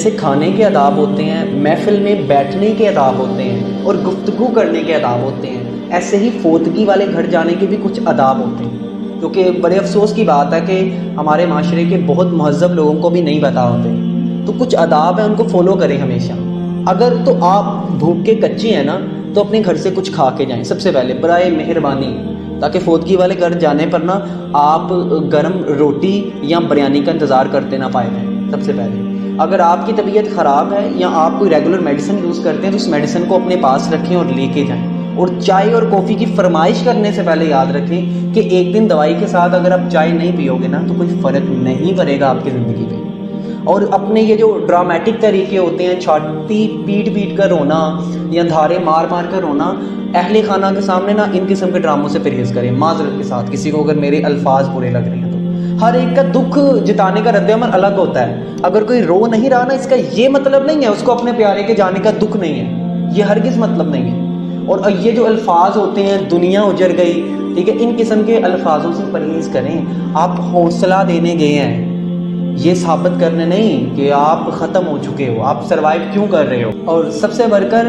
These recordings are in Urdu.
جیسے کھانے کے آداب ہوتے ہیں، محفل میں بیٹھنے کے آداب ہوتے ہیں اور گفتگو کرنے کے آداب ہوتے ہیں، ایسے ہی فوتگی والے گھر جانے کے بھی کچھ آداب ہوتے ہیں، کیونکہ بڑے افسوس کی بات ہے کہ ہمارے معاشرے کے بہت مہذب لوگوں کو بھی نہیں پتہ ہوتے۔ تو کچھ آداب ہیں، ان کو فالو کریں ہمیشہ۔ اگر تو آپ بھوک کے کچے ہیں نا تو اپنے گھر سے کچھ کھا کے جائیں سب سے پہلے برائے مہربانی، تاکہ فوتگی والے گھر جانے پر نا آپ گرم روٹی یا بریانی کا انتظار کرتے نہ پائے جائیں۔ سب سے پہلے اگر آپ کی طبیعت خراب ہے یا آپ کوئی ریگولر میڈیسن یوز کرتے ہیں تو اس میڈیسن کو اپنے پاس رکھیں اور لے کے جائیں۔ اور چائے اور کافی کی فرمائش کرنے سے پہلے یاد رکھیں کہ ایک دن دوائی کے ساتھ اگر آپ چائے نہیں پیو گے نا تو کوئی فرق نہیں پڑے گا آپ کی زندگی پہ۔ اور اپنے یہ جو ڈرامیٹک طریقے ہوتے ہیں، چھاتی پیٹ پیٹ کر رونا یا دھارے مار مار کر رونا، اہل خانہ کے سامنے نا ان قسم کے ڈراموں سے پرہیز کریں معذرت کے ساتھ، کسی کو اگر میرے الفاظ برے لگ رہے ہیں تو۔ ہر ایک کا دکھ جتانے کا رد عمل الگ ہوتا ہے۔ اگر کوئی رو نہیں رہا نا، اس کا یہ مطلب نہیں ہے اس کو اپنے پیارے کے جانے کا دکھ نہیں ہے، یہ ہرگز مطلب نہیں ہے۔ اور یہ جو الفاظ ہوتے ہیں دنیا اجڑ گئی، ٹھیک ہے، ان قسم کے الفاظوں سے پرہیز کریں۔ آپ حوصلہ دینے گئے ہیں، یہ ثابت کرنے نہیں کہ آپ ختم ہو چکے ہو، آپ سروائیو کیوں کر رہے ہو۔ اور سب سے بڑھ کر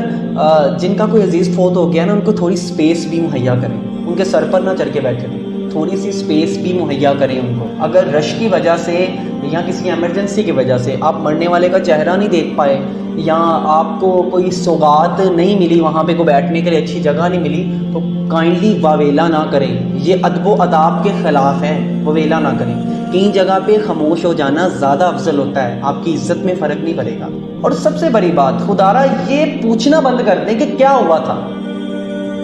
جن کا کوئی عزیز فوت ہو گیا نا، ان کو تھوڑی سپیس بھی مہیا کریں، ان کے سر پر نہ چڑھ کے بیٹھے رہیں، تھوڑی سی سپیس بھی مہیا کریں ان کو۔ اگر رش کی وجہ سے یا کسی ایمرجنسی کی وجہ سے آپ مرنے والے کا چہرہ نہیں دیکھ پائے یا آپ کو کوئی سوغات نہیں ملی، وہاں پہ کوئی بیٹھنے کے لیے اچھی جگہ نہیں ملی، تو کائنڈلی واویلا نہ کریں، یہ ادب و آداب کے خلاف ہے، واویلا نہ کریں۔ کئی جگہ پہ خاموش ہو جانا زیادہ افضل ہوتا ہے، آپ کی عزت میں فرق نہیں پڑے گا۔ اور سب سے بڑی بات، خدارا یہ پوچھنا بند کر دیں کہ کیا ہوا تھا۔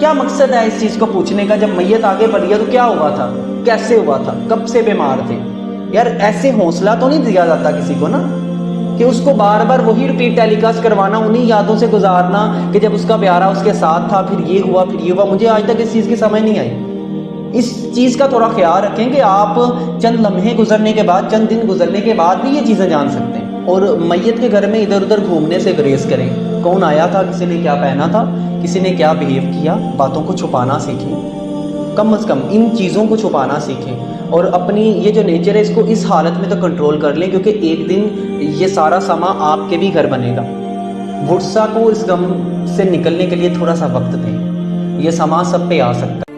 کیا مقصد ہے اس چیز کو پوچھنے کا؟ جب میت آگے بڑھی ہے تو کیا ہوا تھا، کیسے ہوا تھا، کب سے بیمار تھے؟ یار ایسے حوصلہ تو نہیں دیا جاتا کسی کو نا، کہ اس کو بار بار وہی ریپیٹ ٹیلی کاسٹ کروانا، انہی یادوں سے گزارنا کہ جب اس کا پیارا اس کے ساتھ تھا، پھر یہ ہوا پھر یہ ہوا۔ مجھے آج تک اس چیز کی سمجھ نہیں آئی۔ اس چیز کا تھوڑا خیال رکھیں کہ آپ چند لمحے گزرنے کے بعد، چند دن گزرنے کے بعد بھی یہ چیزیں جان سکتے ہیں۔ اور میت کے گھر میں ادھر ادھر گھومنے سے گریز کریں۔ کون آیا تھا، کسی نے کیا پہنا تھا، کسی نے کیا بہیو کیا، باتوں کو چھپانا سیکھیں، کم از کم ان چیزوں کو چھپانا سیکھیں۔ اور اپنی یہ جو نیچر ہے اس کو اس حالت میں تو کنٹرول کر لیں، کیونکہ ایک دن یہ سارا سما آپ کے بھی گھر بنے گا۔ ورثہ کو اس غم سے نکلنے کے لیے تھوڑا سا وقت دیں، یہ سما سب پہ آ سکتا ہے۔